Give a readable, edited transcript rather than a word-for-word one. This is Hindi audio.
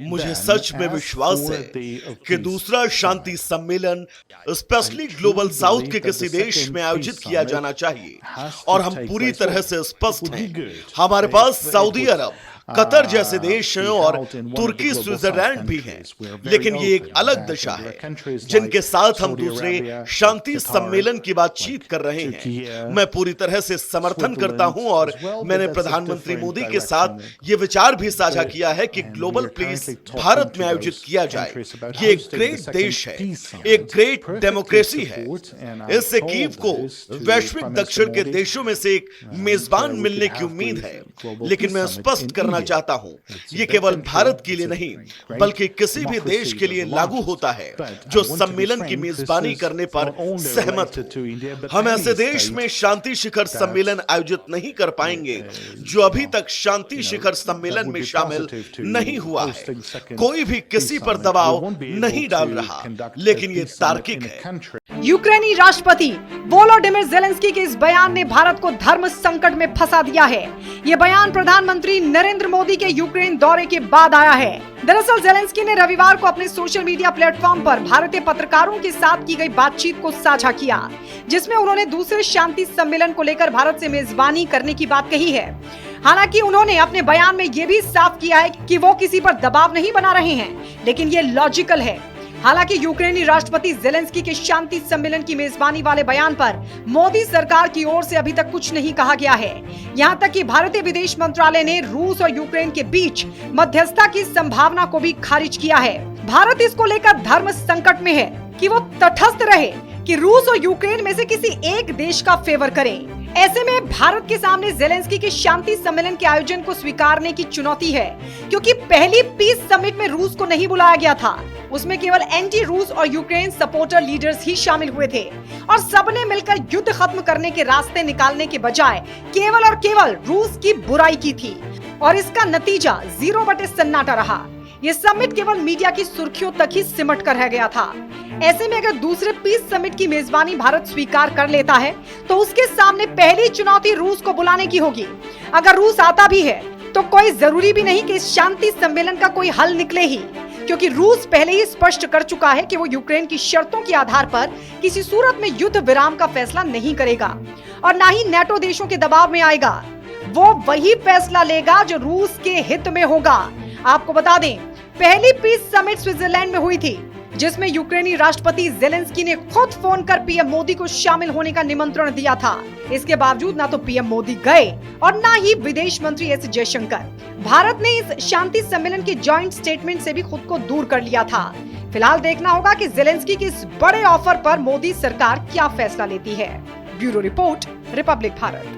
मुझे सच में विश्वास है कि दूसरा शांति सम्मेलन स्पेशली ग्लोबल साउथ के किसी देश में आयोजित किया जाना चाहिए और हम पूरी तरह से स्पष्ट हैं। हमारे पास सऊदी अरब, कतर जैसे देश हैं और तुर्की, स्विट्जरलैंड भी हैं, लेकिन ये एक अलग दिशा है जिनके साथ हम दूसरे शांति सम्मेलन की बातचीत कर रहे हैं। मैं पूरी तरह से समर्थन करता हूं और मैंने प्रधानमंत्री मोदी के साथ ये विचार भी साझा किया है कि ग्लोबल पीस भारत में आयोजित किया जाए। ये एक ग्रेट देश है, एक ग्रेट डेमोक्रेसी है। इससे कीव को वैश्विक दक्षिण के देशों में से एक मेजबान मिलने की उम्मीद है, लेकिन मैं स्पष्ट करना चाहता हूं, ये केवल भारत के लिए नहीं बल्कि किसी भी देश के लिए लागू होता है जो सम्मेलन की मेजबानी करने पर सहमत हो। हम ऐसे देश में शांति शिखर सम्मेलन आयोजित नहीं कर पाएंगे जो अभी तक शांति शिखर सम्मेलन में शामिल नहीं हुआ है। कोई भी किसी पर दबाव नहीं डाल रहा, लेकिन ये तार्किक है। यूक्रेनी राष्ट्रपति वोलोडिमिर ज़ेलेंस्की के इस बयान ने भारत को धर्म संकट में फंसा दिया है। ये बयान प्रधानमंत्री नरेंद्र मोदी के यूक्रेन दौरे के बाद आया है। दरअसल ज़ेलेंस्की ने रविवार को अपने सोशल मीडिया प्लेटफॉर्म पर भारतीय पत्रकारों के साथ की गई बातचीत को साझा किया, जिसमें उन्होंने दूसरे शांति सम्मेलन को लेकर भारत से मेजबानी करने की बात कही है। हालांकि उन्होंने अपने बयान में ये भी साफ किया है कि वो किसी पर दबाव नहीं बना रहे हैं, लेकिन ये लॉजिकल है। हालांकि यूक्रेनी राष्ट्रपति ज़ेलेंस्की के शांति सम्मेलन की मेजबानी वाले बयान पर मोदी सरकार की ओर से अभी तक कुछ नहीं कहा गया है। यहां तक कि भारतीय विदेश मंत्रालय ने रूस और यूक्रेन के बीच मध्यस्थता की संभावना को भी खारिज किया है। भारत इसको लेकर धर्म संकट में है कि वो तटस्थ रहे कि रूस और यूक्रेन में से किसी एक देश का फेवर करे। ऐसे में भारत के सामने ज़ेलेंस्की के शांति सम्मेलन के आयोजन को स्वीकारने की चुनौती है, क्योंकि पहली पीस समिट में रूस को नहीं बुलाया गया था। उसमें केवल एंटी रूस और यूक्रेन सपोर्टर लीडर्स ही शामिल हुए थे और सबने मिलकर युद्ध खत्म करने के रास्ते निकालने के बजाय केवल और केवल रूस की बुराई की थी और इसका नतीजा 0 बटे सन्नाटा रहा। ये समिट केवल मीडिया की सुर्खियों तक ही सिमट कर रह गया था। ऐसे में अगर दूसरे पीस समिट की मेजबानी भारत स्वीकार कर लेता है तो उसके सामने पहली चुनौती रूस को बुलाने की होगी। अगर रूस आता भी है तो कोई जरूरी भी नहीं कि इस शांति सम्मेलन का कोई हल निकले ही, क्योंकि रूस पहले ही स्पष्ट कर चुका है कि वो यूक्रेन की शर्तों के आधार पर किसी सूरत में युद्ध विराम का फैसला नहीं करेगा और न ही नेटो देशों के दबाव में आएगा। वो वही फैसला लेगा जो रूस के हित में होगा। आपको बता दें, पहली पीस समिट स्विट्जरलैंड में हुई थी, जिसमें यूक्रेनी राष्ट्रपति ज़ेलेंस्की ने खुद फोन कर पीएम मोदी को शामिल होने का निमंत्रण दिया था। इसके बावजूद ना तो पीएम मोदी गए और ना ही विदेश मंत्री एस जयशंकर। भारत ने इस शांति सम्मेलन के जॉइंट स्टेटमेंट से भी खुद को दूर कर लिया था। फिलहाल देखना होगा कि ज़ेलेंस्की के इस बड़े ऑफर पर मोदी सरकार क्या फैसला लेती है। Bureau report, Republic Bharat.